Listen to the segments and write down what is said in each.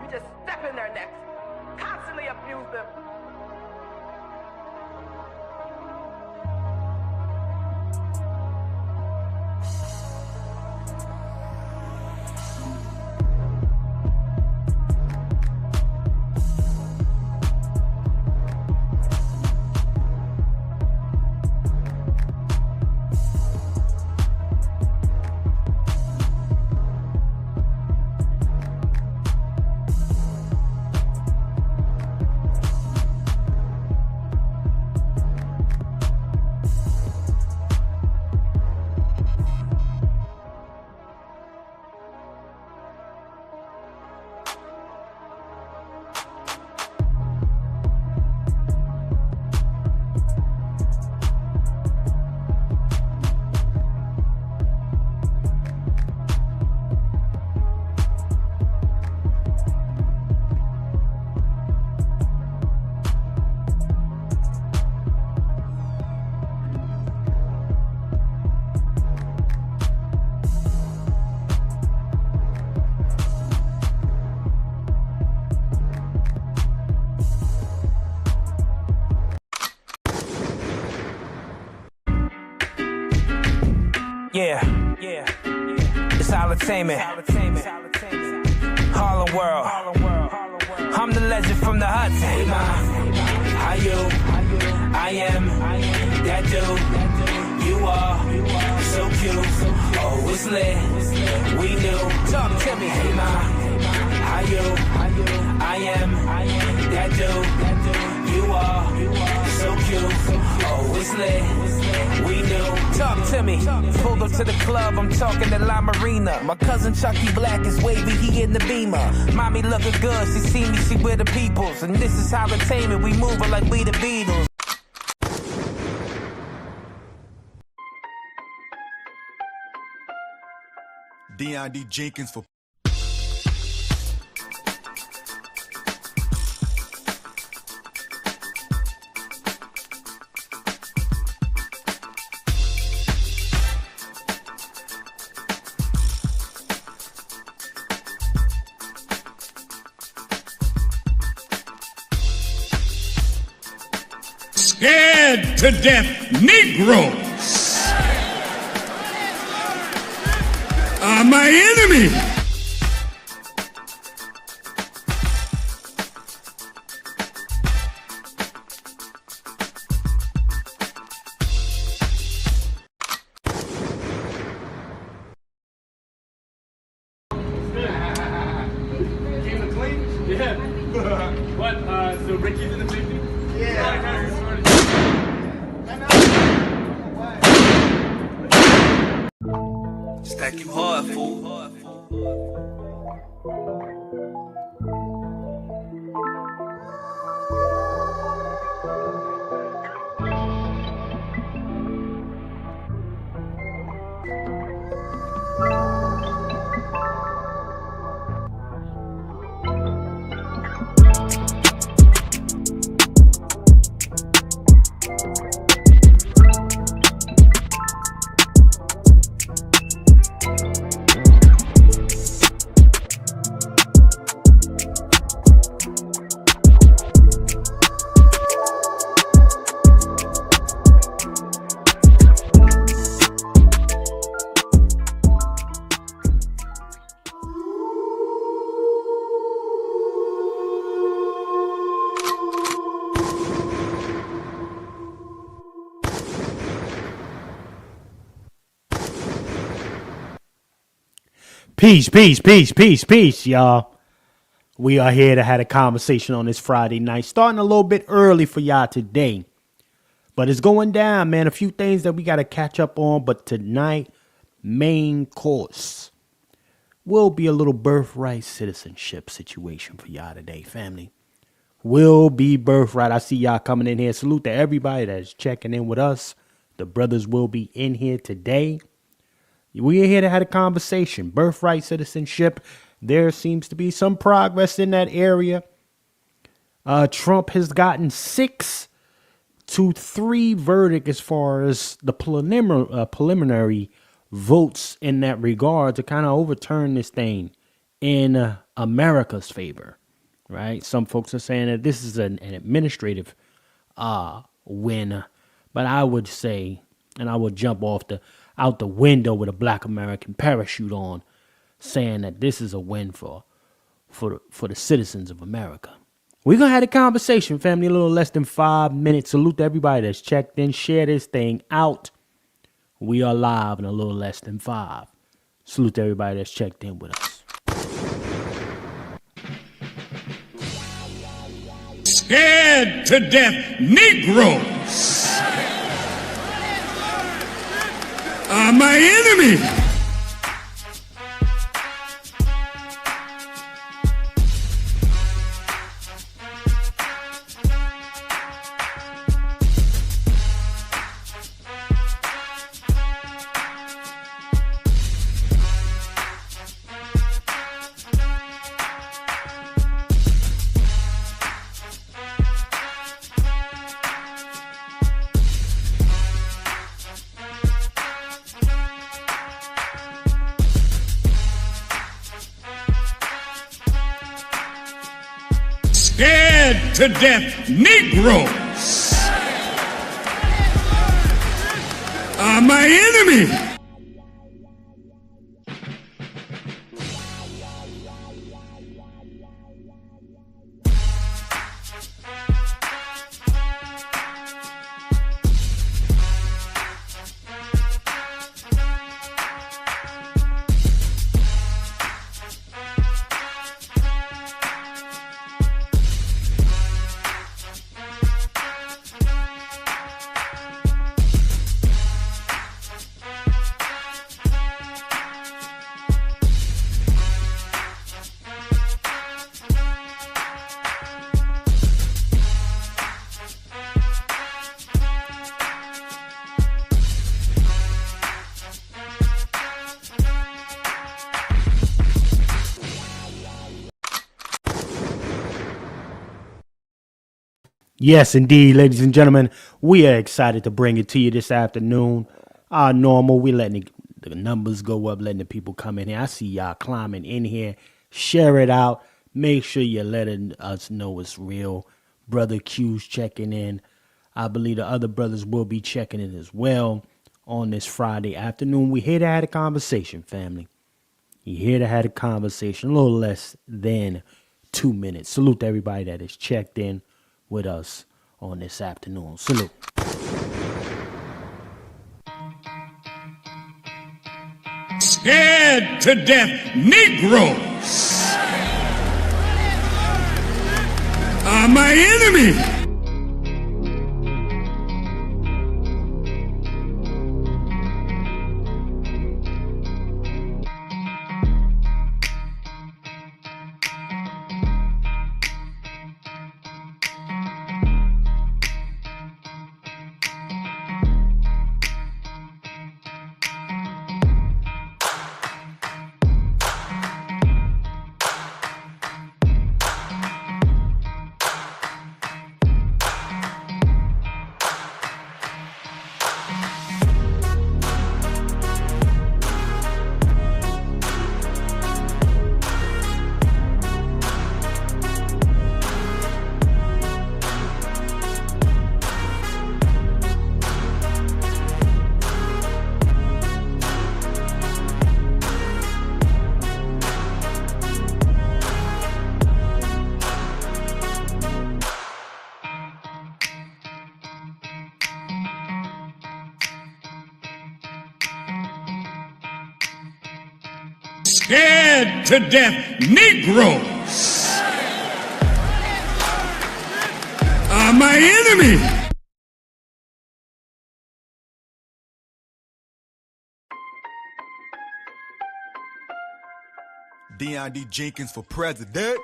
We just step in their necks, constantly abuse them. Yeah. It's entertainment. Harlem World. I'm the legend from the Hudson. Hey, ma, how you? I am that dude. You are so cute. Oh, it's lit. We knew. Talk to me. Hey, ma, how you? I am that dude. You are so cute. Oh, it's lit. We knew. Talk to me. Pulled up to the club, I'm talking to La Marina. My cousin Chucky Black is wavy, he in the Beamer. Mommy looking good, she see me, she with the peoples. And this is how entertainment, we moving like we the Beatles. Deion D. Jenkins for Scared to death Negroes are my enemy. Yeah. What? So Ricky's in the safety? Yeah. Stack you hard, fool. Peace, y'all. We are here to have a conversation on this Friday night, starting a little bit early for y'all today. But it's going down, man. A few things that we got to catch up on. But tonight, main course will be a little birthright citizenship situation for y'all today, family. Will be birthright. I see y'all coming in here. Salute to everybody that's checking in with us. The brothers will be in here today. We're here to have a conversation. Birthright citizenship. There seems to be some progress in that area. Trump has gotten 6-3 verdict as far as the preliminary votes in that regard to kind of overturn this thing in America's favor, right? Some folks are saying that this is an administrative win, but I would say, and I would jump out the window with a Black American parachute on, saying that this is a win for the citizens of America. We're going to have a conversation, family, a little less than 5 minutes. Salute to everybody that's checked in. Share this thing out. We are live in a little less than 5. Salute to everybody that's checked in with us. Scared to death Negroes are my enemy. Scared to death Negroes are my enemy. Yes, indeed, ladies and gentlemen, we are excited to bring it to you this afternoon. Our normal, we're letting the numbers go up, letting the people come in here. I see y'all climbing in here. Share it out. Make sure you're letting us know it's real. Brother Q's checking in. I believe the other brothers will be checking in as well on this Friday afternoon. We're here to have a conversation, family. You're here to have a conversation, a little less than 2 minutes. Salute to everybody that is checked in with us on this afternoon. Salute. Scared to death Negroes are my enemy. Scared to death Negroes are my enemy. Deion D. Jenkins for president.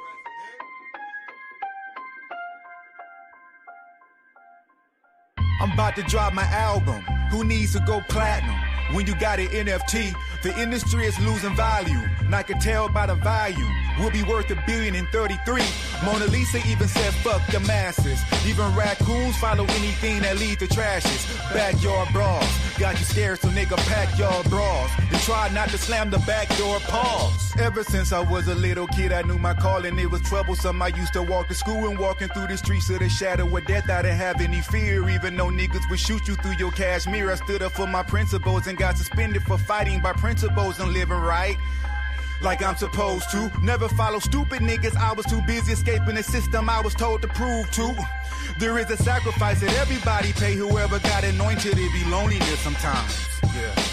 I'm about to drop my album. Who needs to go platinum? When you got an NFT, the industry is losing value. And I can tell by the value. We'll be worth $1 billion in 33. Mona Lisa even said fuck the masses. Even raccoons follow anything that lead to trashes. Backyard brawls. Got you scared, so nigga pack your drawers and try not to slam the back door. Pause. Ever since I was a little kid, I knew my calling. It was troublesome. I used to walk to school and walking through the streets of the shadow of death. I didn't have any fear, even though niggas would shoot you through your cashmere. I stood up for my principles and got suspended for fighting by principles and living right like I'm supposed to. Never follow stupid niggas. I was too busy escaping the system I was told to prove to. There is a sacrifice that everybody pay. Whoever got anointed, it be loneliness sometimes. Yeah.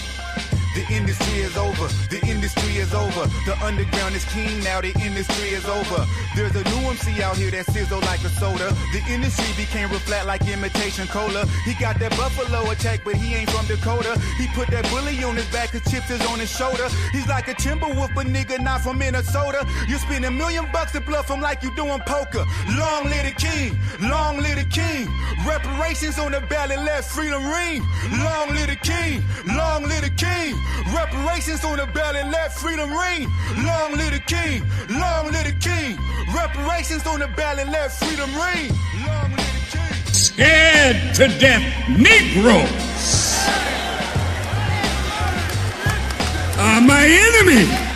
The industry is over, the industry is over. The underground is king now, the industry is over. There's a new MC out here that sizzle like a soda. The industry became real flat like imitation cola. He got that buffalo attack, but he ain't from Dakota. He put that bully on his back, his chips is on his shoulder. He's like a Timberwolf, but nigga not from Minnesota. You spend $1 million to bluff him like you doing poker. Long live the king, long live the king. Reparations on the ballot, let freedom ring. Long live the king, long live the king. Reparations on the ballot, let freedom ring. Long live the king, long live the king. Reparations on the ballot, let freedom ring. Long live the king. Scared to death Negroes are my enemy.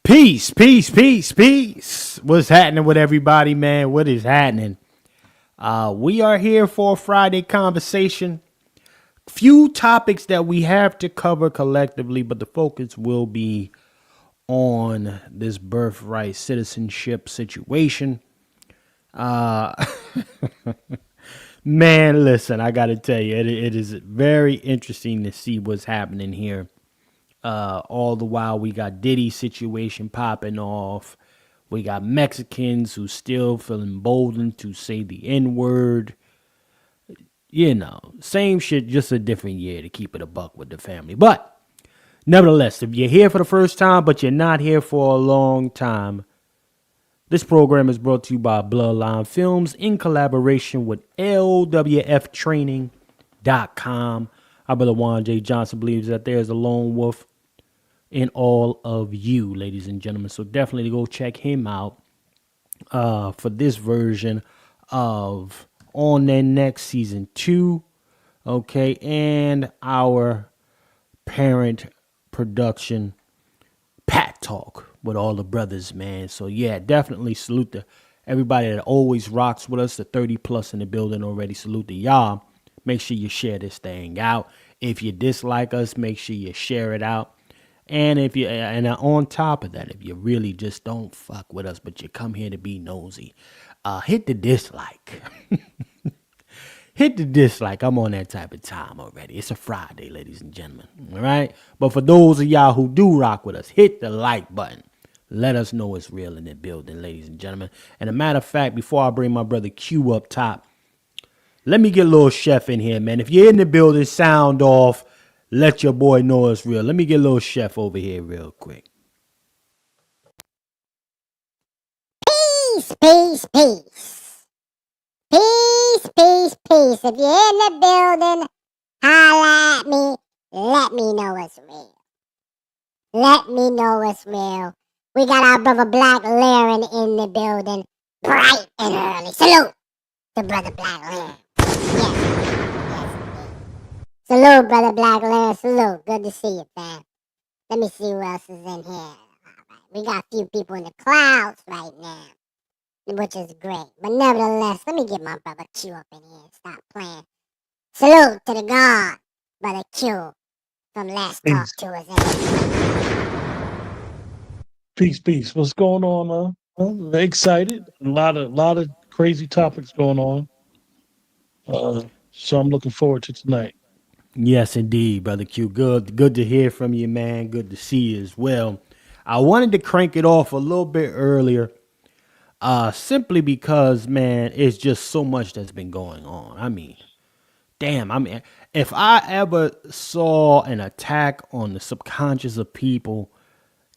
Peace, peace, peace, peace. What's happening with everybody, man? What is happening? We are here for a Friday conversation. Few topics that we have to cover collectively, but the focus will be on this birthright citizenship situation. Man, listen, I got to tell you, it is very interesting to see what's happening here. All the while, we got Diddy situation popping off. We got Mexicans who still feel emboldened to say the N-word. You know, same shit, just a different year to keep it a buck with the family. But nevertheless, if you're here for the first time, but you're not here for a long time, this program is brought to you by Bloodline Films in collaboration with LWFtraining.com. Our brother Juan J. Johnson believes that there's a lone wolf in all of you, ladies and gentlemen. So definitely go check him out for this version of On Their Next Season 2. Okay, and our parent production, Pat Talk, with all the brothers, man. So yeah, definitely salute to everybody that always rocks with us, the 30 plus in the building already. Salute to y'all. Make sure you share this thing out. If you dislike us, make sure you share it out. And if you, and on top of that, if you really just don't fuck with us, but you come here to be nosy, hit the dislike. Hit the dislike. I'm on that type of time already. It's a Friday, ladies and gentlemen. All right. But for those of y'all who do rock with us, hit the like button. Let us know it's real in the building, ladies and gentlemen. And a matter of fact, before I bring my brother Q up top, let me get a little chef in here, man. If you're in the building, sound off. Let your boy know it's real. Let me get a little chef over here real quick. Peace, peace, peace. Peace, peace, peace. If you're in the building, holla at me. Let me know it's real. Let me know it's real. We got our brother Black Laren in the building. Bright and early. Salute to brother Black Laren. Yes. Salute, brother Black Laren. Salute. Good to see you, fam. Let me see who else is in here. All right. We got a few people in the clouds right now, which is great. But nevertheless, let me get my brother Q up in here and stop playing. Salute to the God, brother Q, from Last Talk to Us. Peace, peace. What's going on? I'm excited. A lot of crazy topics going on. So I'm looking forward to tonight. Yes, indeed, brother Q. Good to hear from you, man. Good to see you as well. I wanted to crank it off a little bit earlier. Simply because, man, it's just so much that's been going on. I mean, damn, if I ever saw an attack on the subconscious of people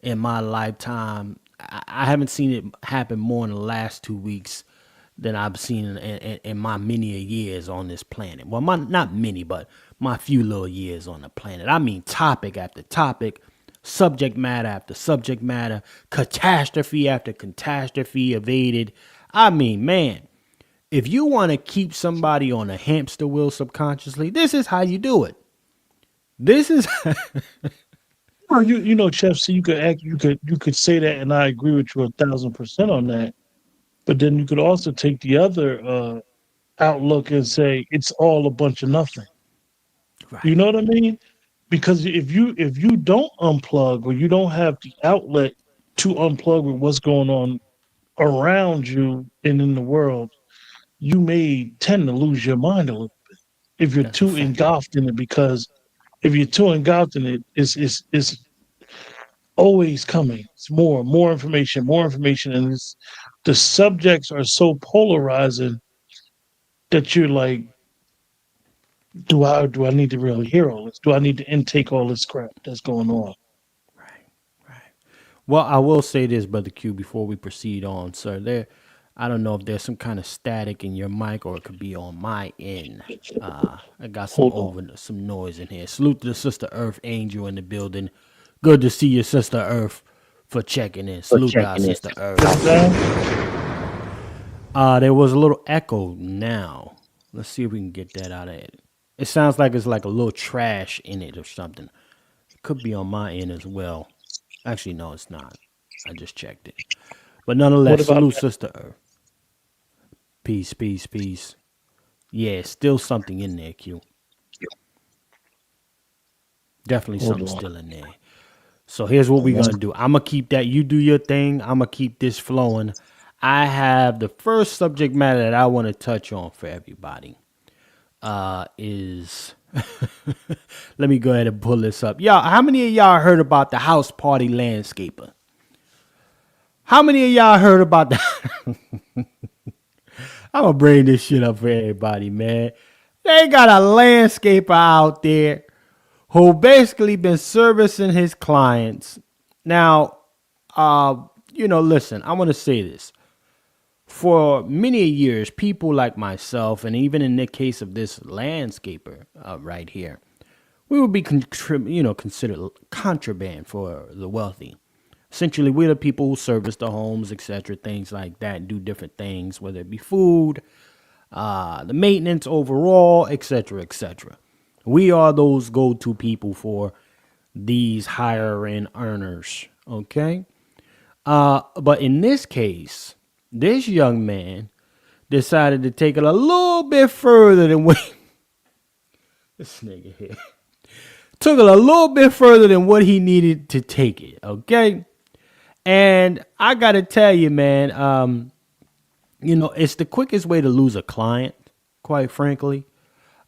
in my lifetime, I haven't seen it happen more in the last 2 weeks than I've seen in my many years on this planet. Well, not many, but my few little years on the planet. I mean, topic after topic, subject matter after subject matter, catastrophe after catastrophe evaded. I mean, man, if you want to keep somebody on a hamster wheel subconsciously, this is how you do it. This is Well, you know, Chef, so you could say that, and I agree with you 1,000% on that. But then you could also take the other outlook and say it's all a bunch of nothing. right. You know what I mean? Because if you don't unplug, or you don't have the outlet to unplug with what's going on around you and in the world, you may tend to lose your mind a little bit if you're That's a too fact. engulfed in it. Because if you're too engulfed in it, it's always coming. It's more information, and the subjects are so polarizing that you're like, do I need to really hear all this? Do I need to intake all this crap that's going on? Well, I will say this, brother Q, before we proceed on, sir. I don't know if there's some kind of static in your mic, or it could be on my end. I got Hold on. some noise in here. Salute to the Sister Earth Angel in the building. Good to see you, Sister Earth, for checking in. Salute to our Sister Earth. There was a little echo now. Let's see if we can get that out of it. It sounds like it's like a little trash in it or something. It could be on my end as well. Actually, no, it's not. I just checked it. But What nonetheless, about salute that? Sister Earth. Peace, peace, peace. Yeah, still something in there, Q. Definitely something still in there. So here's what we're gonna do. I'm gonna keep that. You do your thing. I'm gonna keep this flowing. I have the first subject matter that I want to touch on for everybody. Is let me go ahead and pull this up. Y'all, how many of y'all heard about the house party landscaper? How many of y'all heard about that? I'm gonna bring this shit up for everybody, man. They got a landscaper out there who basically been servicing his clients. Now, listen, I want to say this. For many years, people like myself, and even in the case of this landscaper right here, we would be considered contraband for the wealthy. Essentially, we're the people who service the homes, etc., things like that, do different things, whether it be food, the maintenance overall, etc., etc. We are those go-to people for these higher end earners, okay? But in this case, this young man decided to take it a little bit further than what this nigga here took it a little bit further than what he needed to take it, okay? And I gotta tell you, man, it's the quickest way to lose a client, quite frankly.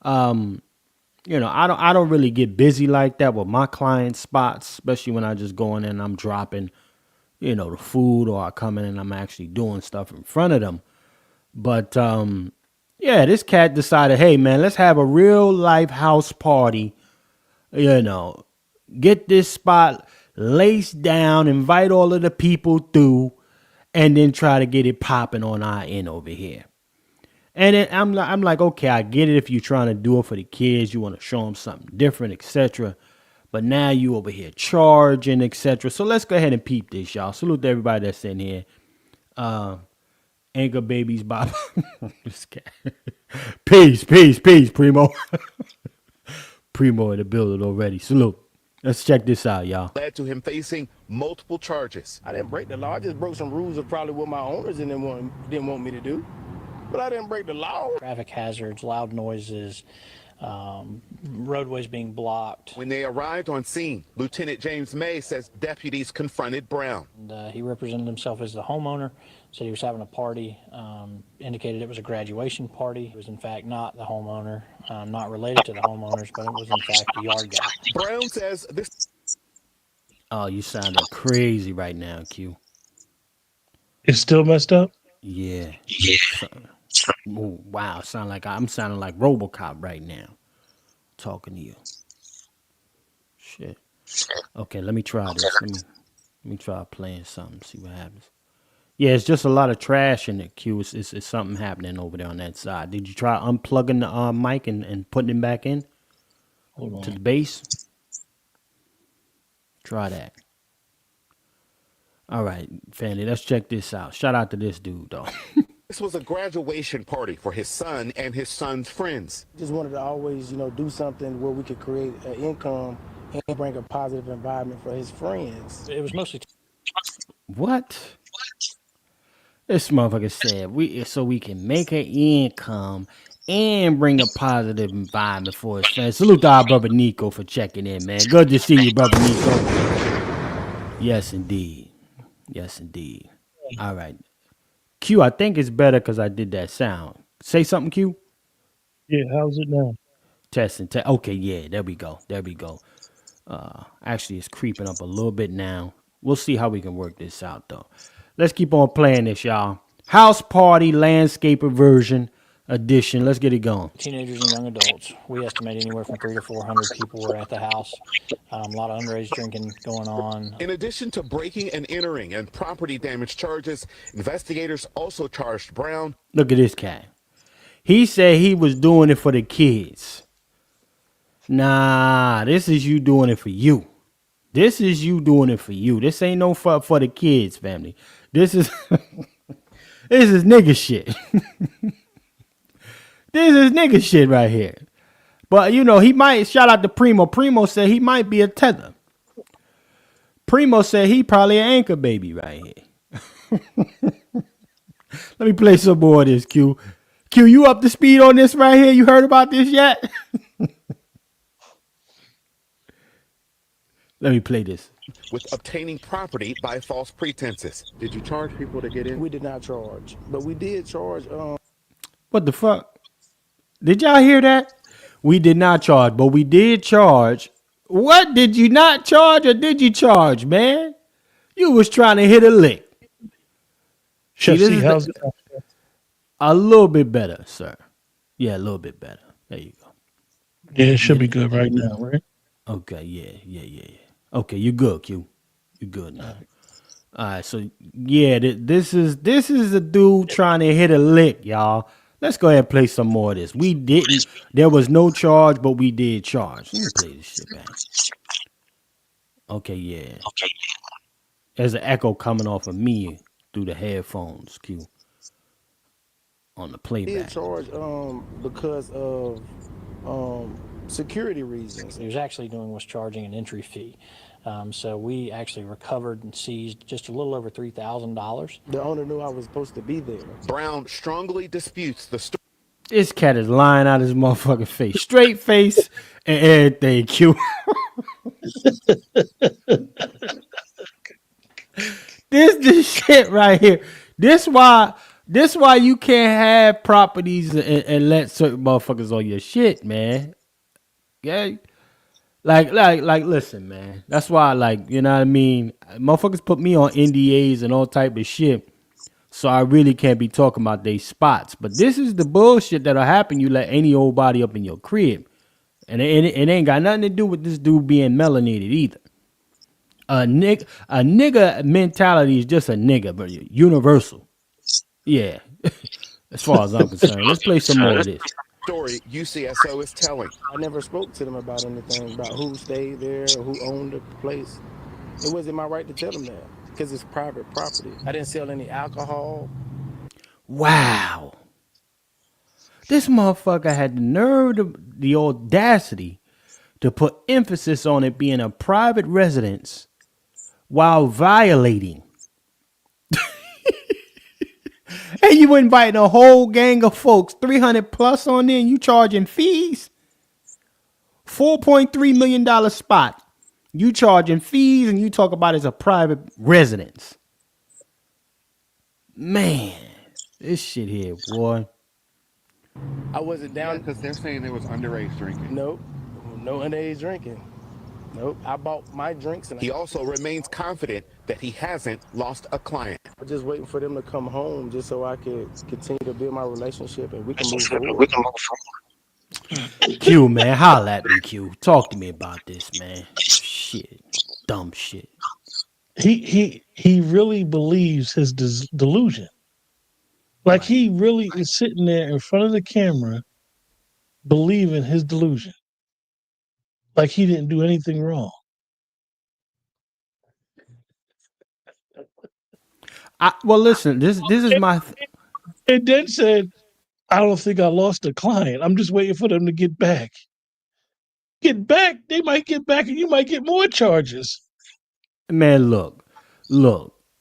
I don't really get busy like that with my client spots, especially when I just go in and I'm dropping, the food, or I come in and I'm actually doing stuff in front of them. But this cat decided, hey man, let's have a real life house party. Get this spot laced down, invite all of the people through, and then try to get it popping on our end over here. And then I'm like, okay, I get it. If you're trying to do it for the kids, you want to show them something different, etc. But now you over here charging, etc. So let's go ahead and peep this, y'all. Salute to everybody that's in here. Anchor babies, Bob. This cat. Peace, Primo. Primo in the building already. Salute. Let's check this out, y'all. Led to him facing multiple charges. I didn't break the law. I just broke some rules of probably what my owners didn't want me to do. But I didn't break the law. Traffic hazards, loud noises, roadways being blocked. When they arrived on scene, Lieutenant James May says deputies confronted Brown. And, he represented himself as the homeowner, said he was having a party, indicated it was a graduation party. It was in fact not the homeowner, not related to the homeowners, but it was in fact the yard guy. Brown says this. Oh, you sounding crazy right now, Q. It's still messed up? Yeah. Oh, wow, I'm sounding like RoboCop right now, talking to you. Shit. Okay, let me try this. Let me try playing something, see what happens. Yeah, it's just a lot of trash in the queue. It's something happening over there on that side. Did you try unplugging the mic and putting it back in to the base? Try that. All right, Fanny, let's check this out. Shout out to this dude, though. This was a graduation party for his son and his son's friends. Just wanted to always, do something where we could create an income and bring a positive environment for his friends. It was mostly... What? This motherfucker said so we can make an income and bring a positive environment for his friends. Salute to our brother Nico for checking in, man. Good to see you, brother Nico. Yes, indeed. Yes, indeed. All right. Q, I think it's better because I did that sound. Say something, Q. Yeah, how's it now? Testing. Okay, yeah, there we go. Actually, it's creeping up a little bit now. We'll see how we can work this out, though. Let's keep on playing this, y'all. House Party Landscaper version edition. Let's get it going. Teenagers and young adults. We estimate anywhere from 300 to 400 people were at the house. A lot of underage drinking going on. In addition to breaking and entering and property damage charges, investigators also charged Brown. Look at this cat. He said he was doing it for the kids. Nah, this is you doing it for you. This is you doing it for you. This ain't no for the kids, family. This is this is nigga shit. This is nigga shit right here. But he might shout out to Primo. Primo said he might be a tether. Primo said he probably an anchor baby right here. Let me play some more of this, Q. Q, you up to speed on this right here? You heard about this yet? Let me play this. With obtaining property by false pretenses. Did you charge people to get in? We did not charge, but we did charge. What the fuck? Did y'all hear that? We did not charge, but we did charge. What did you not charge or did you charge, man? You was trying to hit a lick. Chef C, how's it? A little bit better, sir. Yeah, a little bit better. There you go. Yeah, it should be good right now, right? Okay, yeah. Okay, you good, Q. You good now. All right, so yeah, this is a dude trying to hit a lick, y'all. Let's go ahead and play some more of this. We didn't. There was no charge, but we did charge. Let me play this shit back. Okay, yeah. There's an echo coming off of me through the headphones, Q. On the playback. Did charge because of security reasons. He was actually doing was charging an entry fee. So we actually recovered and seized just a little over $3,000. The owner knew I was supposed to be there. Brown strongly disputes the story. This cat is lying out his motherfucking face. Straight face and everything, Q. This shit right here. This why you can't have properties and let certain motherfuckers on your shit, man. Yeah. Like, listen, man. That's why, like, you know what I mean? Motherfuckers put me on NDAs and all type of shit. So I really can't be talking about they spots. But this is the bullshit that'll happen. You let any old body up in your crib. And it ain't got nothing to do with this dude being melanated either. A nigga mentality is just a nigga, but universal. Yeah. As far as I'm concerned. Let's play some more of this. Story UCSO is telling. I never spoke to them about anything, about who stayed there, or who owned the place. It wasn't my right to tell them that because it's private property. I didn't sell any alcohol. Wow. This motherfucker had the nerve, the audacity to put emphasis on it being a private residence while violating. And you inviting a whole gang of folks, 300 plus on there, and you charging fees? $4.3 million spot. You charging fees and you talk about it's a private residence. Man, this shit here, boy. I wasn't down because they're saying there was underage drinking. Nope, no underage drinking. Nope, I bought my drinks. And he also remains confident that he hasn't lost a client. I'm just waiting for them to come home just so I could continue to build my relationship and we can move forward. Q, man, holla at me, Q. Talk to me about this, man. Shit, dumb shit. He really believes his delusion. Like he really is sitting there in front of the camera believing his delusion. Like he didn't do anything wrong. Well, listen, this is my... And then said, I don't think I lost a client. I'm just waiting for them to get back. Get back? They might get back and you might get more charges. Man, look.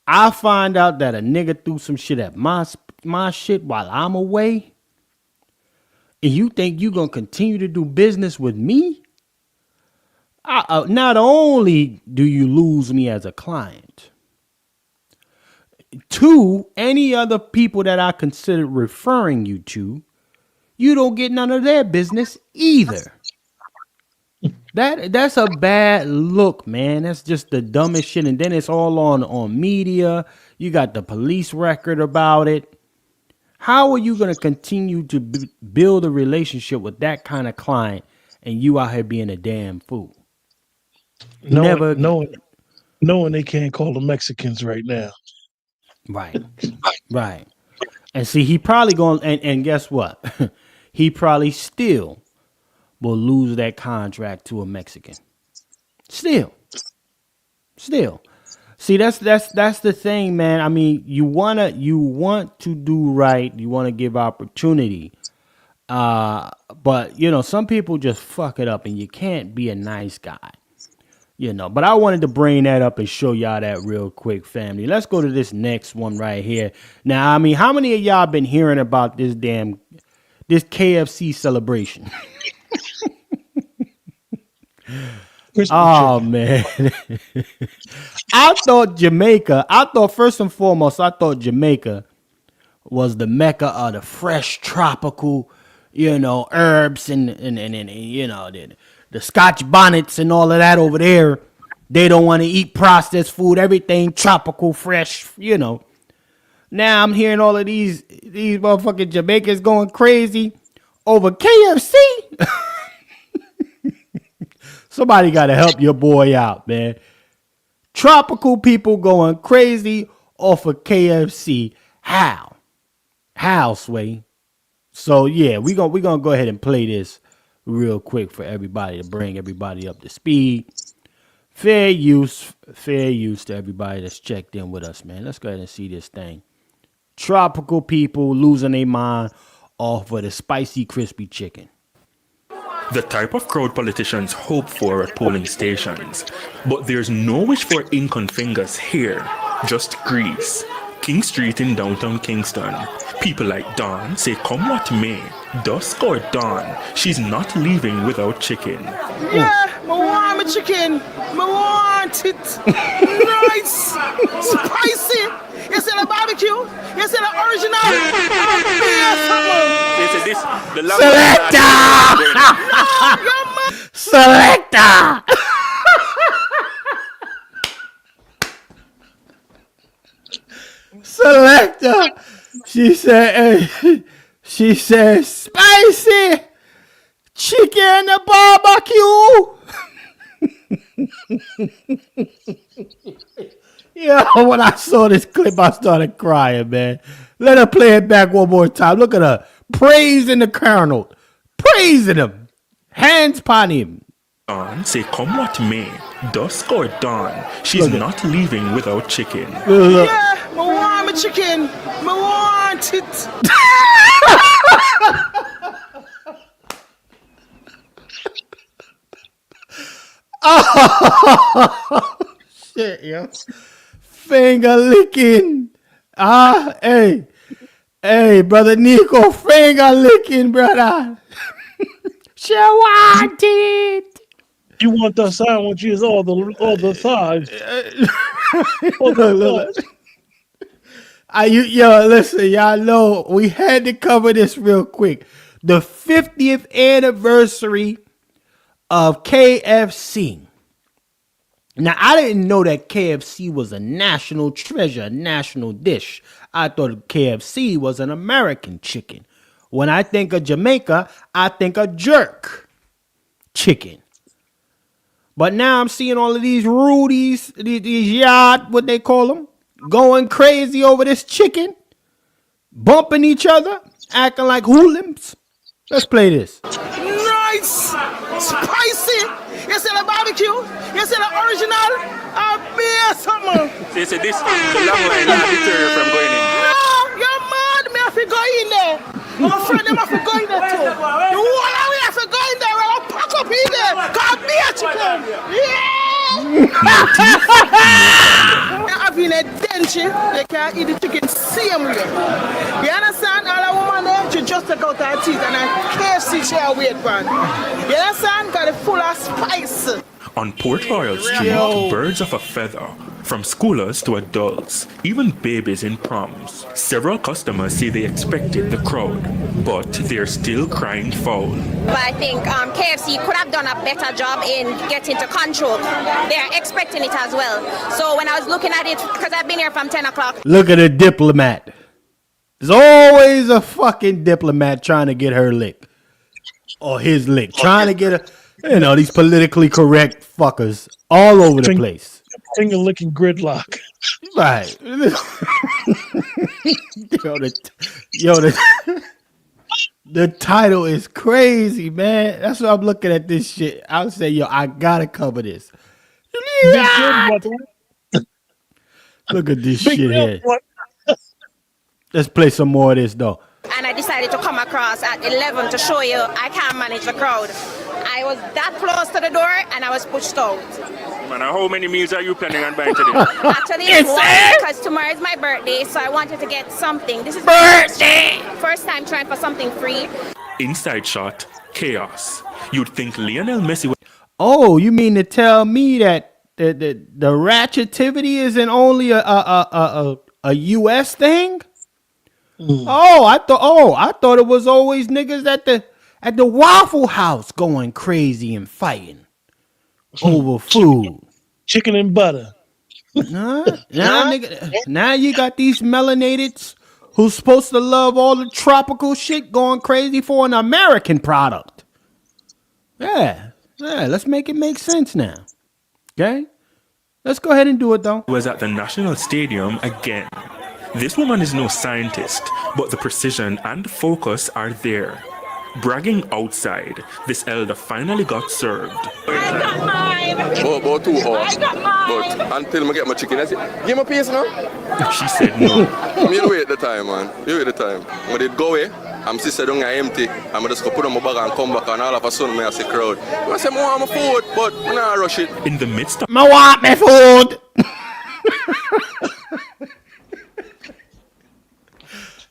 I find out that a nigga threw some shit at my shit while I'm away. And you think you gonna continue to do business with me? Not only do you lose me as a client, two, any other people that I consider referring you to, you don't get none of their business either. That's a bad look, man. That's just the dumbest shit. And then it's all on media. You got the police record about it. How are you going to continue to build a relationship with that kind of client and you out here being a damn fool? Knowing they can't call the Mexicans right now. Right. And see, he probably going and guess what? He probably still will lose that contract to a Mexican. Still. See, that's the thing, man. I mean, you want to do right. You want to give opportunity. But you know, some people just fuck it up and you can't be a nice guy. But I wanted to bring that up and show y'all that real quick, family. Let's go to this next one right here. Now, I mean, how many of y'all been hearing about this KFC celebration? Oh, man. I thought first and foremost, Jamaica was the mecca of the fresh tropical, herbs and the Scotch bonnets and all of that over there. They don't want to eat processed food, everything tropical, fresh, Now I'm hearing all of these motherfucking Jamaicans going crazy over KFC. Somebody got to help your boy out, man. Tropical people going crazy off of KFC. How, Sway? So, yeah, we're gonna go ahead and play this real quick for everybody to bring everybody up to speed. Fair use to everybody that's checked in with us, man. Let's go ahead and see this thing. Tropical people losing their mind off of the spicy, crispy chicken. The type of crowd politicians hope for at polling stations. But there's no wish for ink on fingers here, just grease. King Street in downtown Kingston. People like Dawn say come what may, dusk or dawn, she's not leaving without chicken. Yeah, I want my chicken. I want it. Nice, spicy. You see the barbecue? You see the original? This the Selector! Selector! She said, spicy chicken barbecue. Yeah, when I saw this clip, I started crying, man. Let her play it back one more time. Look at her praising the Colonel, praising him, hands upon him. Dawn say come what may, dusk or dawn, she's not leaving without chicken. Yeah, I want my chicken. I want it. Oh shit, yo. Finger licking. Hey, brother Nico, finger licking, brother. She want it. You want the sound which is all the thighs. Listen, y'all know we had to cover this real quick. The 50th anniversary of KFC. Now, I didn't know that KFC was a national treasure, a national dish. I thought KFC was an American chicken. When I think of Jamaica, I think of jerk chicken. But now I'm seeing all of these Rudies, these yard, what they call them, going crazy over this chicken, bumping each other, acting like hooligans. Let's play this. Nice, spicy. You see the barbecue? You see the original? I'll be something. This the long line that deter you from going in. No, you're mad. Me have to go in there. My friend, them have to go in there too. The whole of we have to go in there. We'll pack up in there. Cause be a chicken. Yeah. Having a denture, they can't eat the chicken same way. You understand? All a woman there, she just take out her teeth and a KFC share weight pan. You understand? Got it full of spice. On Port Royal Street, birds of a feather, from schoolers to adults, even babies in proms. Several customers say they expected the crowd, but they're still crying foul. But I think KFC could have done a better job in getting to control. They're expecting it as well. So when I was looking at it, because I've been here from 10 o'clock. Look at a diplomat. There's always a fucking diplomat trying to get her lick. Or his lick. Trying to get her. These politically correct fuckers all over the place. Finger licking gridlock. Right. The title is crazy, man. That's why I'm looking at this shit. I would say, I gotta cover this. Look at this shit here. Let's play some more of this, though. And I decided to come across at 11 to show you I can't manage the crowd. I was that close to the door and I was pushed out. Man, how many meals are you planning on buying today? Actually, it's one because tomorrow is my birthday, so I wanted to get something. This is birthday. First time trying for something free. Inside shot, chaos. You'd think Lionel Messi would... Oh, you mean to tell me that the ratchetivity isn't only a U.S. thing? Oh, I thought it was always niggas at the Waffle House going crazy and fighting over food. Chicken and butter. Now you got these melanateds who's supposed to love all the tropical shit going crazy for an American product. Yeah, let's make it make sense now. Okay? Let's go ahead and do it, though. Was at the National Stadium again. This woman is no scientist, but the precision and focus are there. Bragging outside, this elder finally got served. About 2 hours. But until I get my chicken, I say, give me a piece now. She said no. You wait the time, man. You wait the time. When they go away, I'm sister down empty. I'm just going to put on my bag and come back, and all of a sudden, I see crowd. I say, I want my food, but I'm not rush it. In the midst of... I want my food!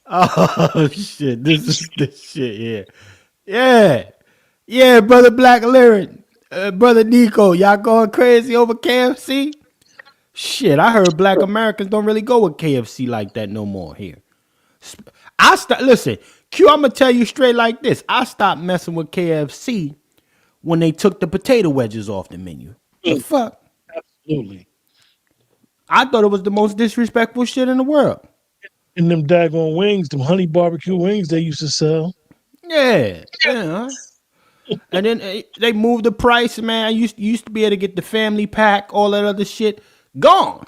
Oh, shit. This is this shit here. Yeah, Brother Black Lyric. Brother Nico, y'all going crazy over KFC? Shit, I heard Black Americans don't really go with KFC like that no more here. Listen, Q, I'm going to tell you straight like this. I stopped messing with KFC when they took the potato wedges off the menu. The fuck? Absolutely. I thought it was the most disrespectful shit in the world. And them daggone wings, them honey barbecue wings they used to sell. Yeah. And then they moved the price, man. You used to be able to get the family pack, all that other shit. Gone.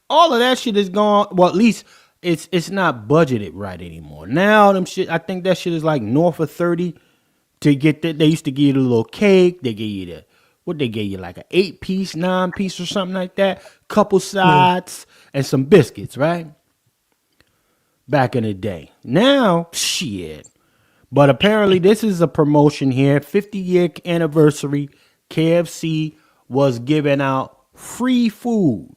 All of that shit is gone. Well, at least it's not budgeted right anymore. Now them shit, I think that shit is like north of 30 to get that. They used to give you the little cake. They gave you they gave you like an 8-piece, 9-piece or something like that. Couple sides and some biscuits, right? Back in the day. Now, shit. But apparently this is a promotion here. 50-year anniversary. KFC was giving out free food.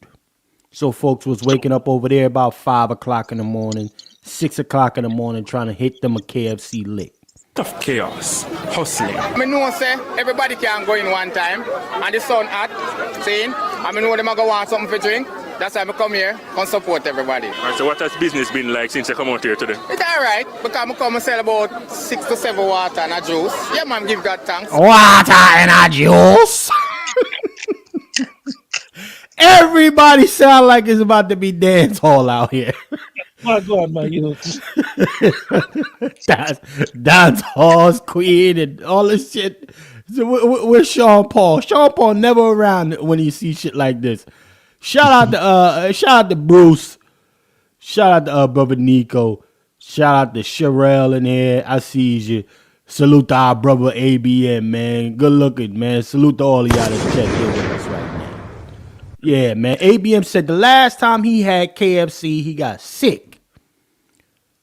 So folks was waking up over there about 5 o'clock in the morning, 6 o'clock in the morning, trying to hit them a KFC lick. Of chaos, hustling. I know say everybody can go in one time and the sun hot, saying I know them go want something for drink. That's why I come here and support everybody. Right, so what has business been like since you come out here today? It's alright, because I come and sell about 6 to 7 water and a juice. Yeah, man, give God thanks. Water and a juice? Everybody sound like it's about to be dance hall out here. My God, my youth. Dance halls, Queen, and all this shit. So where's Sean Paul? Sean Paul never around when he see shit like this. Shout out to Bruce. Shout out to brother Nico. Shout out to Sherelle in here. I see you. Salute to our brother ABM, man. Good looking, man. Salute to all of y'all that's checked in with us right now. Yeah, man. ABM said the last time he had KFC, he got sick.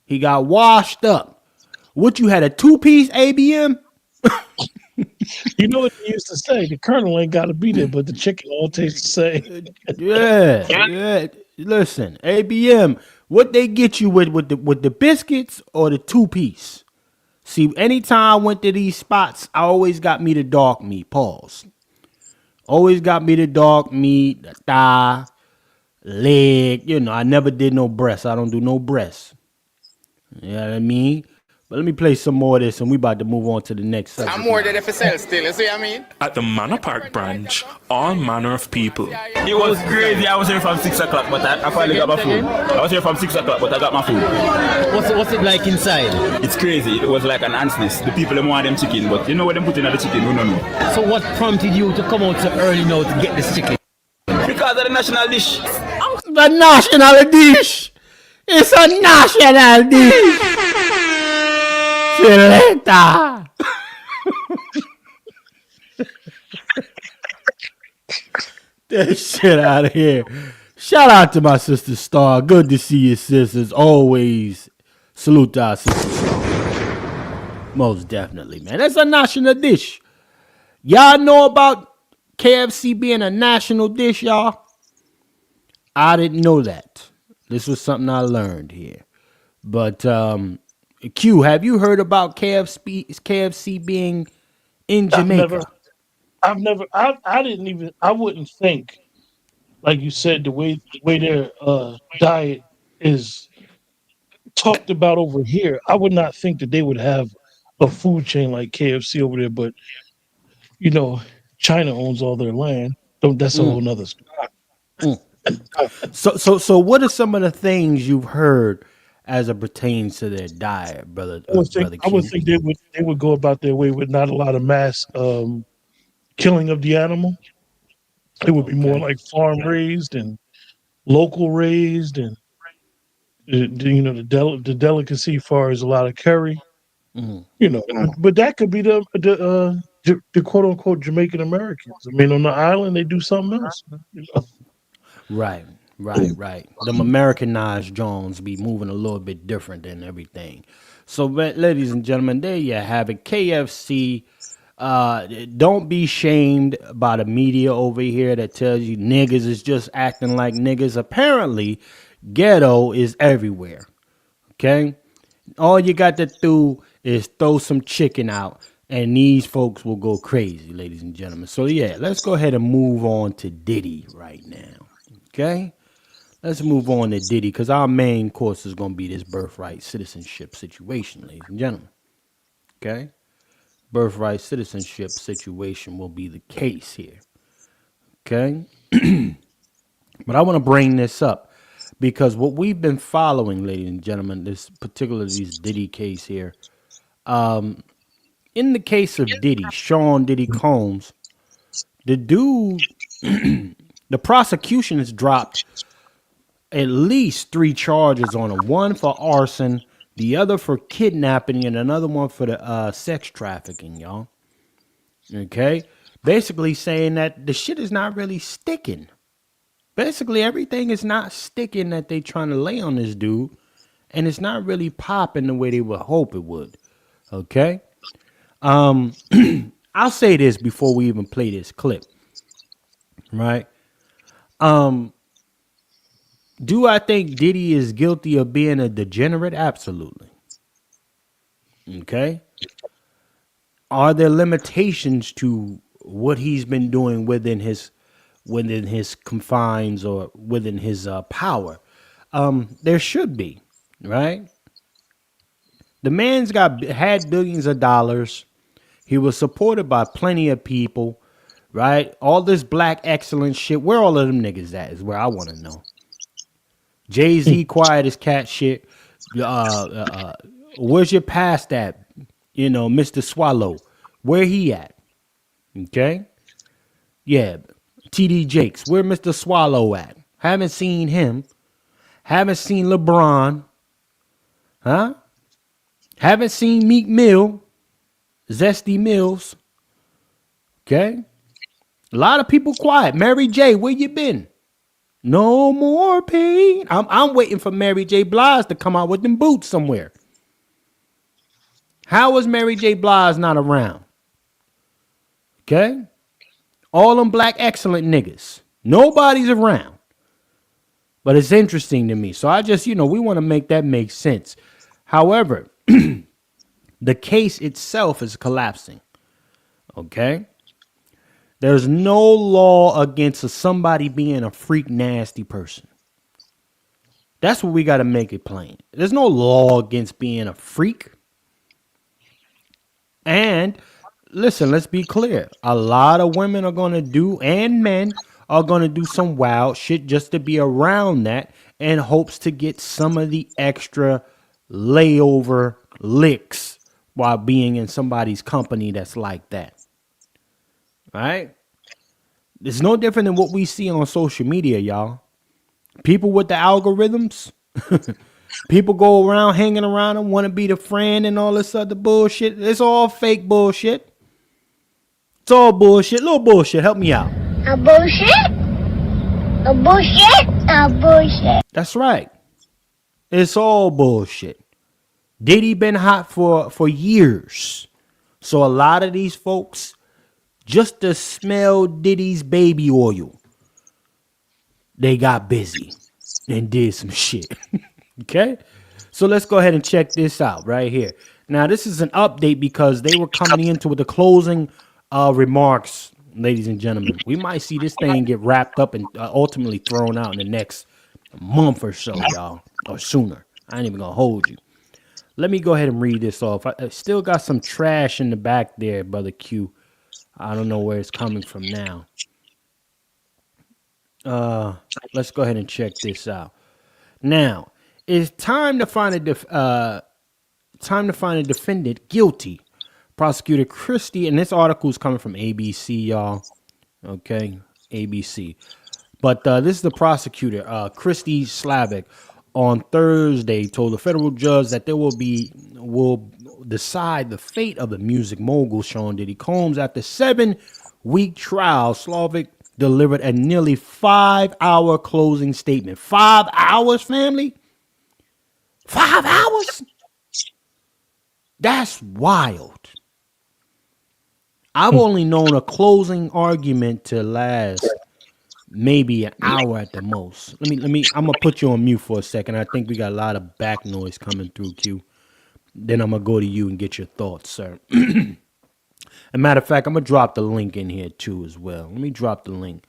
He got washed up. What, you had a 2-piece, ABM? You know what they used to say? The Colonel ain't got to be there, but the chicken all tastes the same. Yeah. Listen, ABM, what they get you with the biscuits or the 2-piece? See, anytime I went to these spots, I always got me the dark meat. Pause. Always got me the dark meat, the thigh, leg. You know, I never did no breast. I don't do no breasts. You know what I mean? But let me play some more of this, and we about to move on to the next subject. I'm more than if it sells still, you see what I mean? At the Manor Park branch, all manner of people. It was crazy. I was here from 6 o'clock, but I finally got my food. I was here from 6 o'clock, but I got my food. What's it like inside? It's crazy. It was like an ant's nest. The people them want them chicken, but you know what them put in the chicken? We don't know. So what prompted you to come out so early now to get this chicken? Because of the national dish. The national dish! It's a national dish! Selecta! That shit out of here. Shout out to my sister Star. Good to see you, sisters. Always salute to our sister Star. Most definitely, man. That's a national dish. Y'all know about KFC being a national dish, y'all. I didn't know that. This was something I learned here. But Q, have you heard about KFC being in Jamaica? I didn't even, I wouldn't think, like you said, the way their diet is talked about over here, I would not think that they would have a food chain like KFC over there. But you know, China owns all their land. That's a whole nother story. So what are some of the things you've heard as it pertains to their diet, brother? Brother I would Q. think they would go about their way with not a lot of mass killing of the animal. It would be more like farm raised and local raised, and the delicacy far as a lot of curry. But that could be the quote unquote Jamaican Americans. I mean, on the island they do something else. Right. Them Americanized Jones be moving a little bit different than everything. So, ladies and gentlemen, there you have it. KFC. Don't be shamed by the media over here that tells you niggas is just acting like niggas. Apparently, ghetto is everywhere. Okay? All you got to do is throw some chicken out, and these folks will go crazy, ladies and gentlemen. So, yeah, let's go ahead and move on to Diddy right now. Okay? Let's move on to Diddy, because our main course is going to be this birthright citizenship situation, ladies and gentlemen. Okay? Birthright citizenship situation will be the case here. Okay? But I want to bring this up because what we've been following, ladies and gentlemen, this Diddy case here, in the case of Diddy, Sean Diddy Combs, the dude, the prosecution has dropped at least 3 charges on him. One for arson, the other for kidnapping, and another one for the sex trafficking, y'all. Okay? Basically saying that the shit is not really sticking. Basically, everything is not sticking that they trying to lay on this dude, and it's not really popping the way they would hope it would. Okay? I'll say this before we even play this clip. Right? Do I think Diddy is guilty of being a degenerate? Absolutely. Okay? Are there limitations to what he's been doing within his confines or within his power? There should be, right? The man's had billions of dollars. He was supported by plenty of people, right? All this black excellence shit. Where all of them niggas at is where I want to know. Jay-Z quiet as cat shit. Where's your past at? Mr. Swallow. Where he at? Okay? Yeah. TD Jakes. Where Mr. Swallow at? Haven't seen him. Haven't seen LeBron. Huh? Haven't seen Meek Mill. Zesty Mills. Okay? A lot of people quiet. Mary J, where you been? No more pain. I'm waiting for Mary J. Blige to come out with them boots somewhere. How is Mary J. Blige not around? Okay? All them black excellent niggas. Nobody's around. But it's interesting to me. So I just, we want to make that make sense. However, the case itself is collapsing. Okay? There's no law against somebody being a freak nasty person. That's what we got to make it plain. There's no law against being a freak. And listen, let's be clear. A lot of women are going to do, and men are going to do some wild shit just to be around that in hopes to get some of the extra layover licks while being in somebody's company that's like that. Right? It's no different than what we see on social media, y'all. People with the algorithms. People go around hanging around them, want to be the friend and all this other bullshit. It's all fake bullshit. It's all bullshit. Little bullshit. Help me out. A bullshit? A bullshit? A bullshit. That's right. It's all bullshit. Diddy been hot for years. So a lot of these folks just to smell Diddy's baby oil, they got busy and did some shit. Okay? So let's go ahead and check this out right here. Now, this is an update because they were coming into the closing remarks, ladies and gentlemen. We might see this thing get wrapped up and ultimately thrown out in the next month or so, y'all, or sooner. I ain't even gonna hold you. Let me go ahead and read this off. I still got some trash in the back there, Brother Q. I don't know where it's coming from now. Let's go ahead and check this out. Now, it's time to find a defendant guilty. Prosecutor Christie, and this article is coming from ABC, y'all. Okay, ABC. But this is the prosecutor, Christie Slavic, on Thursday told the federal judge that there will decide the fate of the music mogul Sean Diddy Combs. After 7-week trial, Slavic delivered a nearly 5-hour closing statement. 5 hours, family? 5 hours? That's wild. I've only known a closing argument to last maybe an hour at the most. I'm gonna put you on mute for a second. I think we got a lot of back noise coming through, Q. Then I'm gonna go to you and get your thoughts, sir. As a matter of fact, I'm gonna drop the link in here too as well. Let me drop the link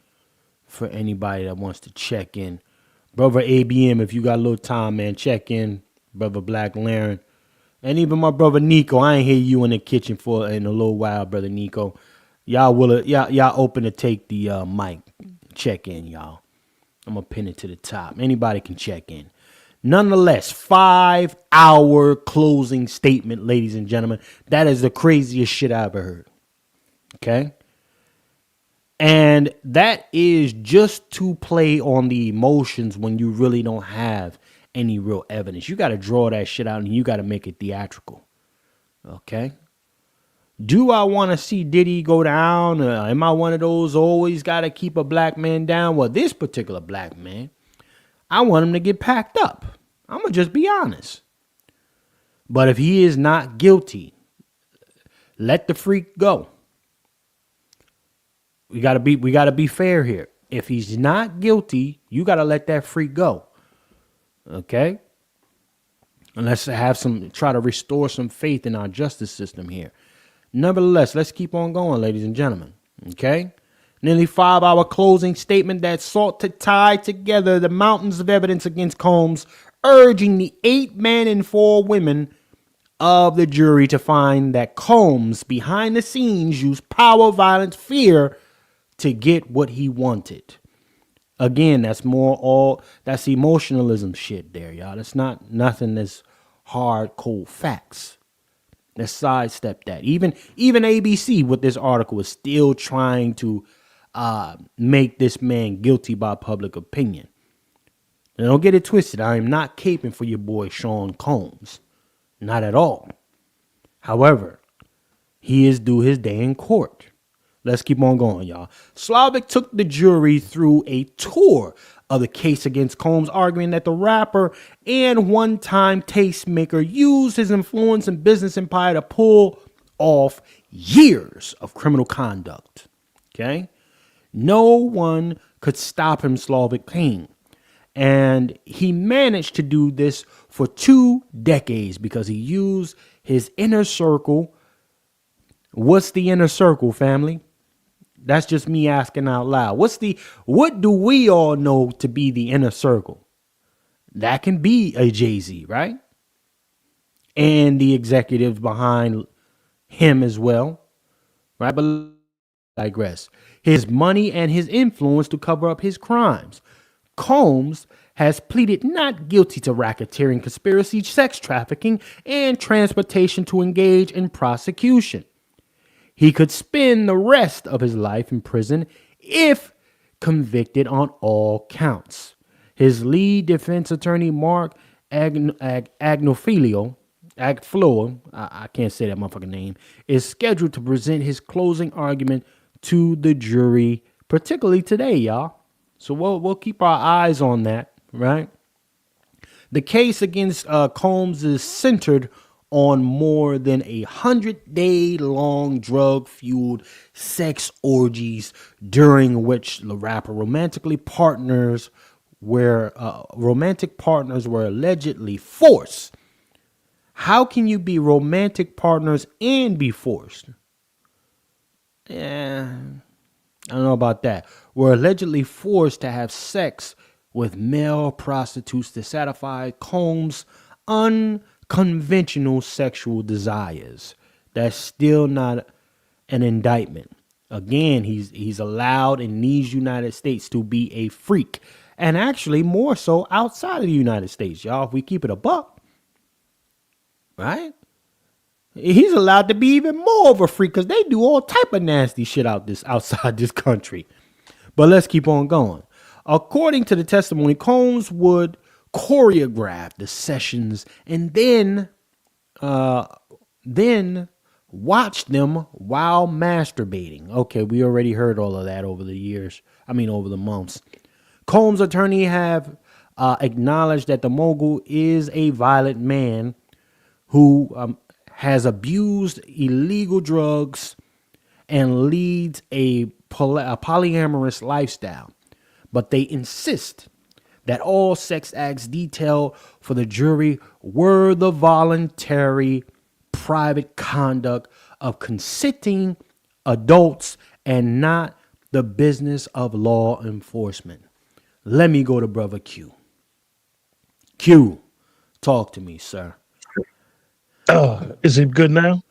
for anybody that wants to check in. Brother ABM, if you got a little time, man, check in. Brother Black Laren. And even my brother Nico. I ain't hear you in the kitchen in a little while, brother Nico. Y'all open to take the mic. Check in, y'all. I'm gonna pin it to the top. Anybody can check in. Nonetheless, 5-hour closing statement, ladies and gentlemen. That is the craziest shit I ever heard. Okay? And that is just to play on the emotions when you really don't have any real evidence. You got to draw that shit out and you got to make it theatrical. Okay? Do I want to see Diddy go down? Am I one of those always got to keep a black man down? Well, this particular black man, I want him to get packed up. I'm going to just be honest. But if he is not guilty, let the freak go. We got to be fair here. If he's not guilty, you got to let that freak go. Okay? And let's try to restore some faith in our justice system here. Nevertheless, let's keep on going, ladies and gentlemen. Okay? Nearly 5-hour closing statement that sought to tie together the mountains of evidence against Combs, urging the 8 men and 4 women of the jury to find that Combs, behind the scenes, used power, violence, fear to get what he wanted. Again, that's emotionalism shit there, y'all. That's not nothing that's hard, cold facts. Let's sidestep that. Even ABC with this article is still trying to make this man guilty by public opinion. Now, don't get it twisted. I am not caping for your boy Sean Combs. Not at all. However, he is due his day in court. Let's keep on going, y'all. Slavic took the jury through a tour of the case against Combs, arguing that the rapper and one-time tastemaker used his influence and business empire to pull off years of criminal conduct. Okay? No one could stop him, Slavic King. And he managed to do this for 2 decades because he used his inner circle. What's the inner circle, family? That's just me asking out loud. What do we all know to be the inner circle? That can be a Jay-Z, right? And the executives behind him as well, right? But I digress. His money and his influence to cover up his crimes. Combs has pleaded not guilty to racketeering, conspiracy, sex trafficking, and transportation to engage in prosecution. He could spend the rest of his life in prison if convicted on all counts. His lead defense attorney, Mark Agnofilo, I can't say that motherfucking name, is scheduled to present his closing argument to the jury, particularly today, y'all. So we'll keep our eyes on that, right? The case against Combs is centered on more than 100-day-long drug-fueled sex orgies during which the rapper romantic partners were allegedly forced. How can you be romantic partners and be forced? Yeah, I don't know about that. Were allegedly forced to have sex with male prostitutes to satisfy Combs' unconventional sexual desires. That's still not an indictment. Again, he's allowed in these United States to be a freak, and actually more so outside of the United States, y'all. If we keep it a buck, right? He's allowed to be even more of a freak because they do all type of nasty shit outside this country. But let's keep on going. According to the testimony, Combs would choreograph the sessions and then watch them while masturbating. Okay, we already heard all of that over the months. Combs' attorney have acknowledged that the mogul is a violent man who has abused illegal drugs and leads a polyamorous lifestyle. But they insist that all sex acts detailed for the jury were the voluntary private conduct of consenting adults and not the business of law enforcement. Let me go to Brother Q. Q, talk to me, sir. Is it good now?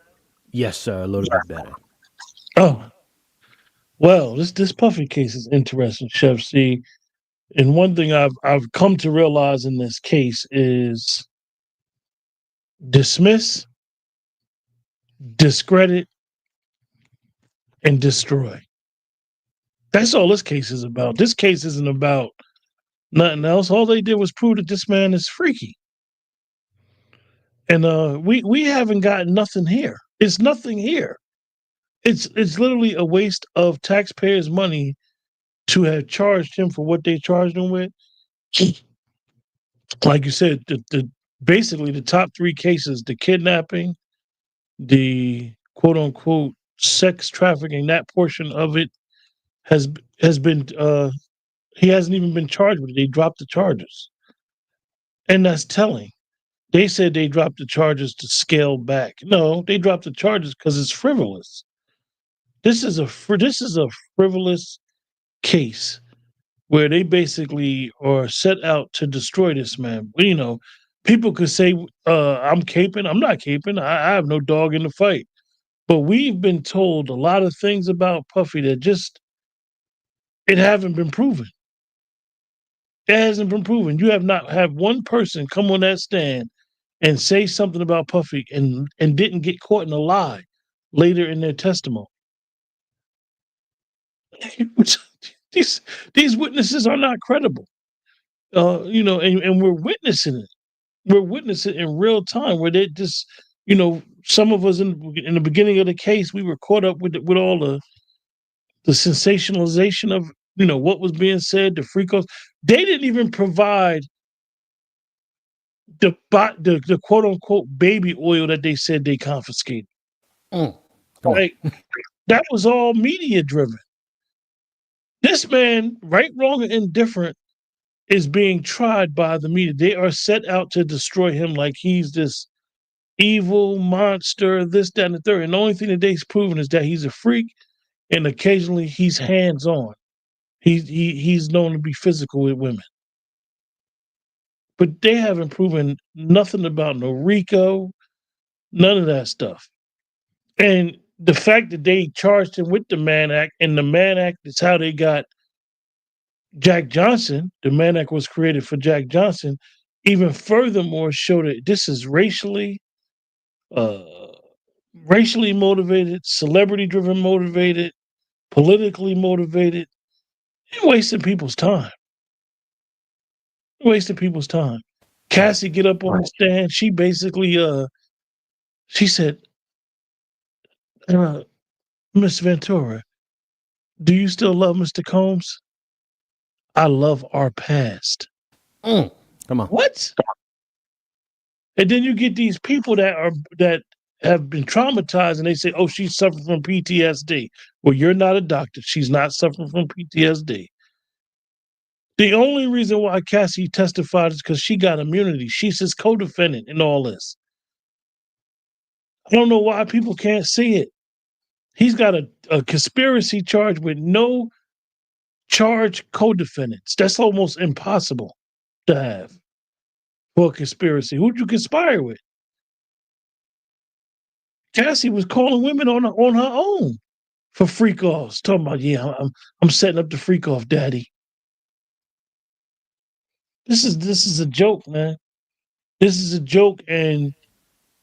Yes, sir. A little bit better. Oh, well, this Puffy case is interesting, Chef. See, and one thing I've come to realize in this case is dismiss, discredit, and destroy. That's all this case is about. This case isn't about nothing else. All they did was prove that this man is freaky. And we haven't got nothing here. It's nothing here. It's literally a waste of taxpayers' money to have charged him for what they charged him with. Like you said, basically the top three cases: the kidnapping, the quote unquote sex trafficking. That portion of it has been. He hasn't even been charged with it. They dropped the charges, and that's telling. They said they dropped the charges to scale back. No, they dropped the charges because it's frivolous. This is a frivolous case where they basically are set out to destroy this man. You know, people could say, I'm caping. I'm not caping. I have no dog in the fight. But we've been told a lot of things about Puffy that just, it haven't been proven. It hasn't been proven. You have not had one person come on that stand and say something about Puffy and didn't get caught in a lie later in their testimony. These witnesses are not credible. And we're witnessing it. We're witnessing it in real time where they just, some of us in the beginning of the case, we were caught up with all the sensationalization of, what was being said, the freakos. They didn't even provide the quote unquote baby oil that they said they confiscated. Right? That was all media driven. This man, right, wrong, and indifferent, is being tried by the media. They are set out to destroy him like he's this evil monster, this, that, and the third. And the only thing that they've proven is that he's a freak, and occasionally he's hands-on. He's known to be physical with women. But they haven't proven nothing about no RICO, none of that stuff. And the fact that they charged him with the Mann Act, and the Mann Act is how they got Jack Johnson. The Mann Act was created for Jack Johnson. Even furthermore, show that this is racially motivated, celebrity-driven motivated, politically motivated. You're wasting people's time. Cassie get up on the stand. She basically, she said, Miss Ventura, do you still love Mr. Combs? I love our past. Come on. What? And then you get these people that have been traumatized, and they say, "Oh, she's suffering from PTSD." Well, you're not a doctor. She's not suffering from PTSD. The only reason why Cassie testified is because she got immunity. She's his co-defendant in all this. I don't know why people can't see it. He's got a conspiracy charge with no charged co-defendants. That's almost impossible to have for a conspiracy. Who'd you conspire with? Cassie was calling women on her own for freak offs, talking about, yeah, I'm setting up the freak off, daddy. This is a joke, man. This is a joke, and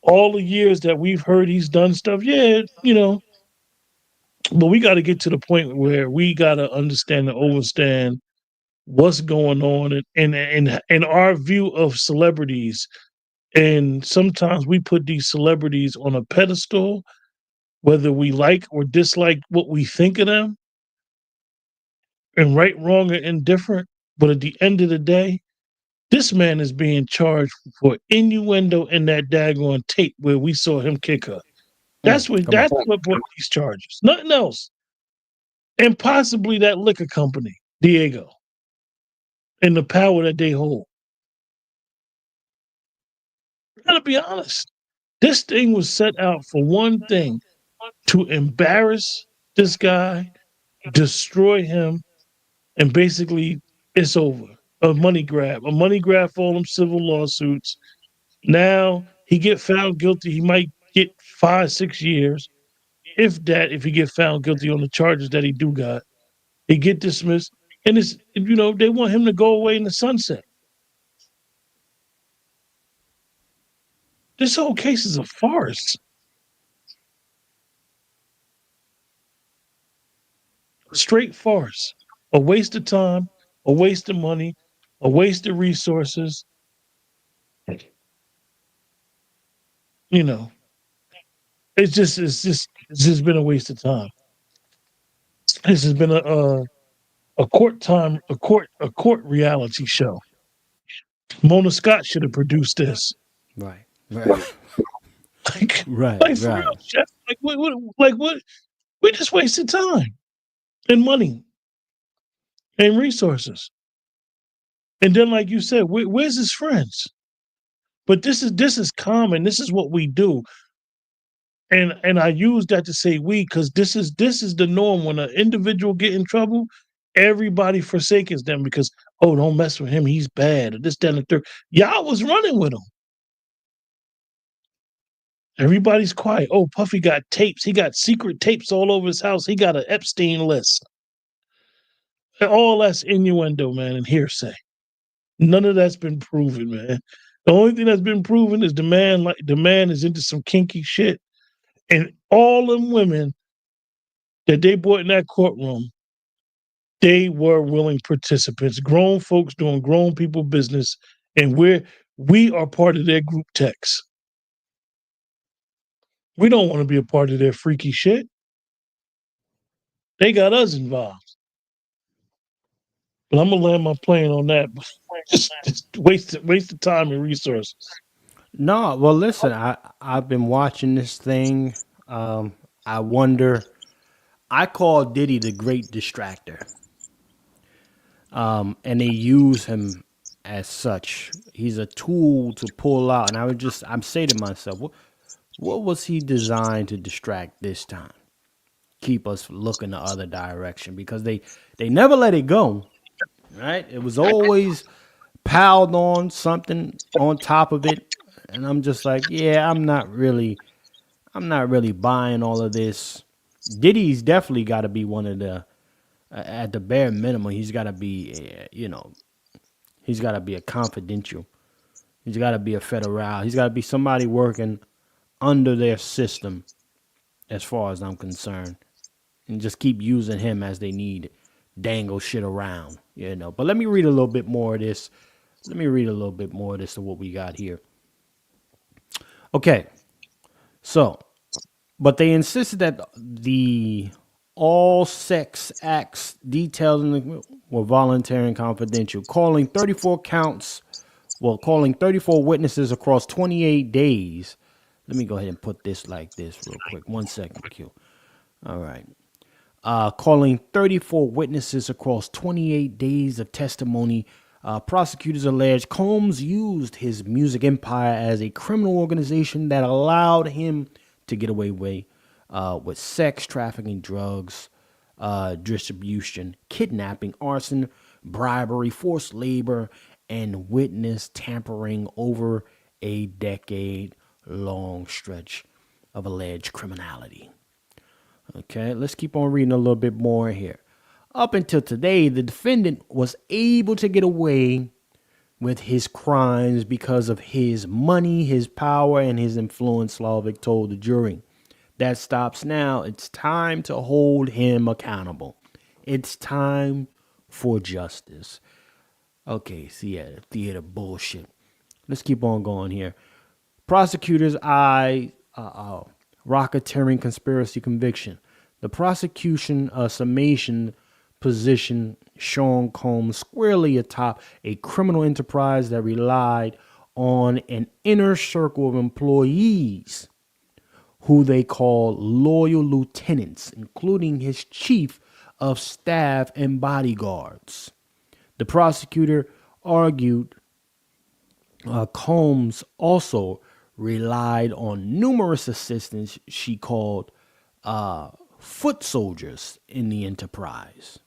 all the years that we've heard he's done stuff, yeah, but we got to get to the point where we got to understand and understand what's going on in our view of celebrities. And sometimes we put these celebrities on a pedestal, whether we like or dislike what we think of them, and right, wrong, or indifferent. But at the end of the day, this man is being charged for innuendo in that daggone tape where we saw him kick her. That's what brought these charges. Nothing else. And possibly that liquor company, Diego, and the power that they hold. Gotta be honest. This thing was set out for one thing: to embarrass this guy, destroy him, and basically it's over. A money grab for all them civil lawsuits. Now he get found guilty, he might get 5-6 years, if that. If he get found guilty on the charges that he do got, he get dismissed, and it's they want him to go away in the sunset. This whole case is a farce. A straight farce. A waste of time, a waste of money, a waste of resources. It's just been a waste of time. This has been a court reality show. Mona Scott should have produced this. Right. Like, Right. like for real, Chef. Like what? We just wasted time and money and resources. And then, like you said, where's his friends? But this is common. This is what we do. And I use that to say we, because this is the norm. When an individual get in trouble, everybody forsakes them because, oh, don't mess with him, he's bad, or this, that, and the third. Y'all was running with him. Everybody's quiet. Oh, Puffy got tapes. He got secret tapes all over his house. He got an Epstein list. And all that's innuendo, man, and hearsay. None of that's been proven, man. The only thing that's been proven is the man is into some kinky shit. And all them women that they brought in that courtroom, they were willing participants, grown folks doing grown people business, and we are part of their group text. We don't want to be a part of their freaky shit. They got us involved. But I'm gonna land my plane on that. just waste of time and resources. No, well, listen, I've been watching this thing. I wonder. I call Diddy the great distractor. And they use him as such. He's a tool to pull out. And I'm saying to myself, what was he designed to distract this time? Keep us looking the other direction, because they never let it go. Right? It was always piled on something on top of it. And I'm just like, yeah, I'm not really buying all of this. Diddy's definitely got to be one of the, at the bare minimum, he's got to be, he's got to be a confidential. He's got to be a federal. He's got to be somebody working under their system, as far as I'm concerned, and just keep using him as they need, dangle shit around, But let me read a little bit more of this. Of what we got here. Okay, so, but they insisted that the all sex acts detailed in the were voluntary and confidential, calling 34 counts calling 34 witnesses across 28 days. Let me go ahead and put this like this real quick. 1 second, Q. All right. Calling 34 witnesses across 28 days of testimony. Prosecutors allege Combs used his music empire as a criminal organization that allowed him to get away with sex, trafficking, drugs, distribution, kidnapping, arson, bribery, forced labor, and witness tampering over a decade-long stretch of alleged criminality. Okay, let's keep on reading a little bit more here. Up until today, the defendant was able to get away with his crimes because of his money, his power, and his influence, Slavic told the jury. That stops now. It's time to hold him accountable. It's time for justice. Okay, see, yeah, theater bullshit. Let's keep on going here. Prosecutors eye racketeering conspiracy conviction. The prosecution summation position Sean Combs squarely atop a criminal enterprise that relied on an inner circle of employees who they call loyal lieutenants, including his chief of staff and bodyguards. The prosecutor argued Combs also relied on numerous assistants she called foot soldiers in the enterprise.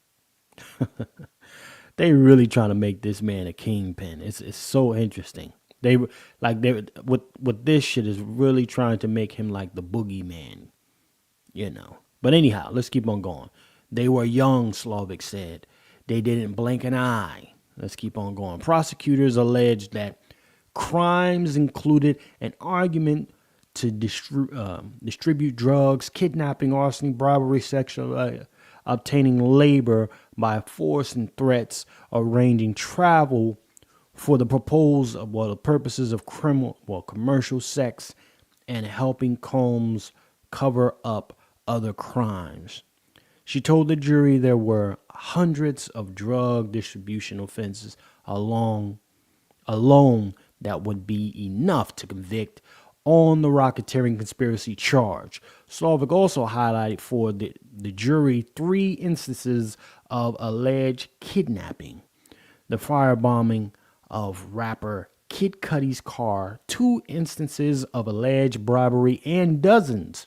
They really trying to make this man a kingpin. It's so interesting. They with this shit is really trying to make him like the boogeyman, you know. But anyhow, let's keep on going. They were young, Slavic said. They didn't blink an eye. Let's keep on going. Prosecutors alleged that crimes included an argument to distribute drugs, kidnapping, arson, bribery, sexual, obtaining labor by force and threats, arranging travel for the the purposes of commercial sex, and helping Combs cover up other crimes. She told the jury there were hundreds of drug distribution offenses alone that would be enough to convict on the racketeering conspiracy charge. Slavic also highlighted for the jury 3 instances of alleged kidnapping, the firebombing of rapper Kid Cudi's car, 2 instances of alleged bribery, and dozens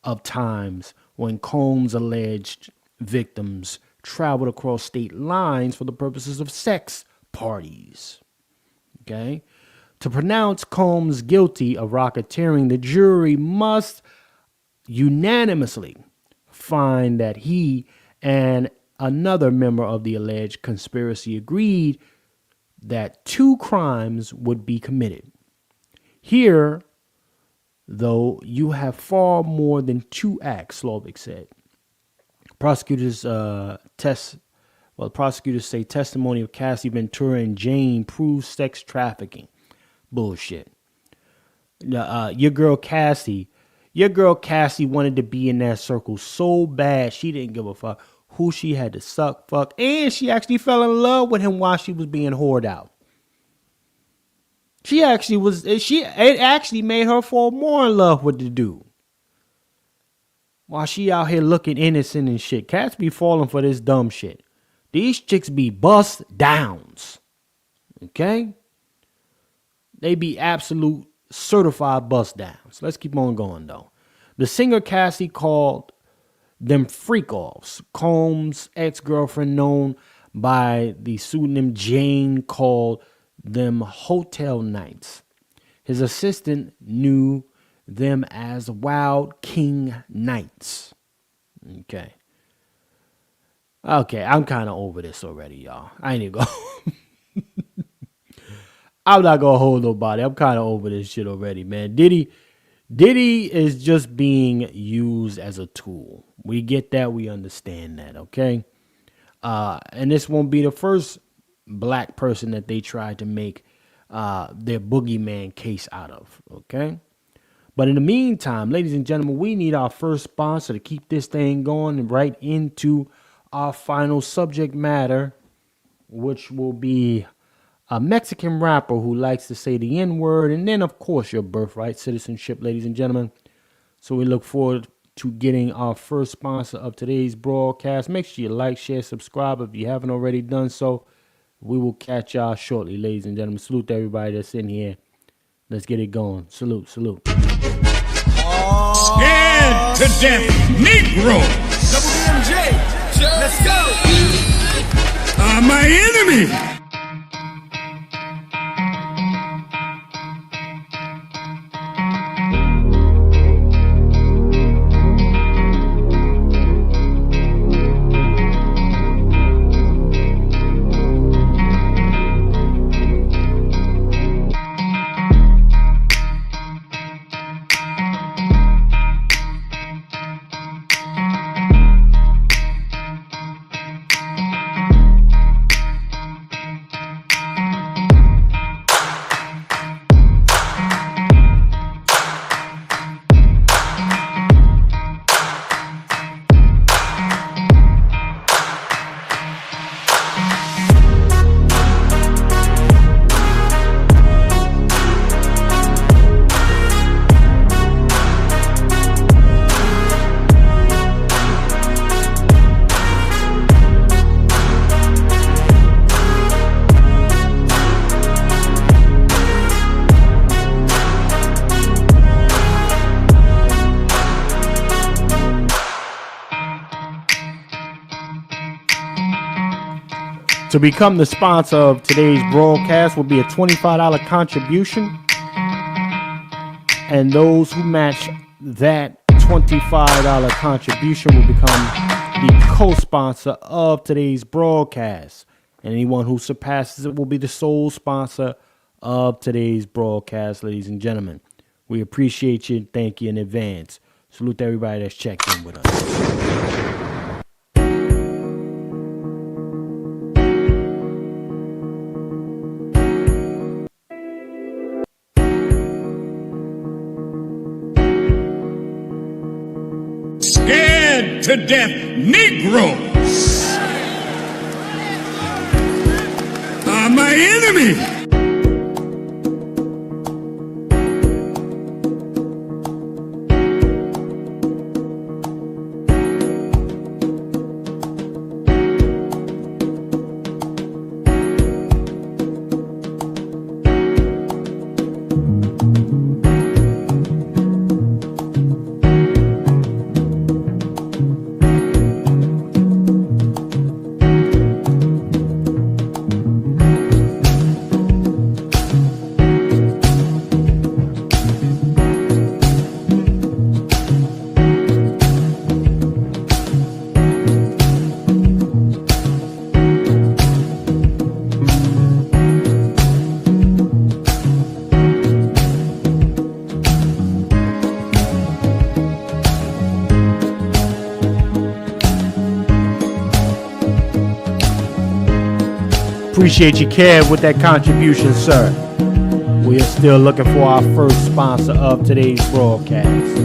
of times when Combs' alleged victims traveled across state lines for the purposes of sex parties. Okay? To pronounce Combs guilty of racketeering, the jury must unanimously find that he and another member of the alleged conspiracy agreed that 2 crimes would be committed. Here, though, you have far more than 2 acts, Slavic said. Prosecutors say testimony of Cassie Ventura and Jane proves sex trafficking. Bullshit. Your girl Cassie wanted to be in that circle so bad she didn't give a fuck who she had to suck, fuck, and she actually fell in love with him while she was being whored out. It actually made her fall more in love with the dude. While she out here looking innocent and shit. Cats be falling for this dumb shit. These chicks be bust downs. Okay? They be absolute certified bust downs. Let's keep on going though. The singer Cassie called them freak-offs. Combs' ex-girlfriend, known by the pseudonym Jane, called them hotel nights. His assistant knew them as Wild King Nights. Okay, I'm kind of over this already, y'all. I ain't even go. I'm not gonna hold nobody. I'm kind of over this shit already, man. Diddy is just being used as a tool. We get that. We understand that. Okay. And this won't be the first black person that they tried to make their boogeyman case out of. Okay. But in the meantime, ladies and gentlemen, we need our first sponsor to keep this thing going and right into our final subject matter, which will be a Mexican rapper who likes to say the N-word, and then, of course, your birthright citizenship, ladies and gentlemen. So we look forward to getting our first sponsor of today's broadcast. Make sure you like, share, subscribe if you haven't already done so. We will catch y'all shortly, ladies and gentlemen. Salute to everybody that's in here. Let's get it going. Salute, salute. Scared to death, Negro. WMJ, let's go. Are my enemy. To become the sponsor of today's broadcast will be a $25 contribution. And those who match that $25 contribution will become the co-sponsor of today's broadcast. And anyone who surpasses it will be the sole sponsor of today's broadcast, ladies and gentlemen. We appreciate you and thank you in advance. Salute to everybody that's checked in with us. Scared to death, Negroes are my enemy. Appreciate your care with that contribution, sir. We are still looking for our first sponsor of today's broadcast.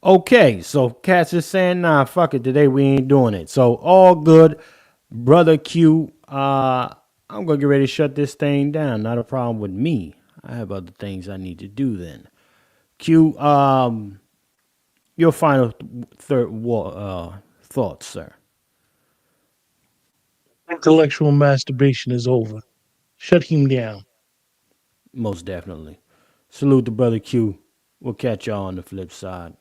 Okay, so Cats is saying, nah, fuck it, today we ain't doing it. So all good, brother Q. I'm gonna get ready to shut this thing down. Not a problem with me. I have other things I need to do then. Q, your final thoughts, sir. Intellectual masturbation is over. Shut him down. Most definitely. Salute to Brother Q. We'll catch y'all on the flip side.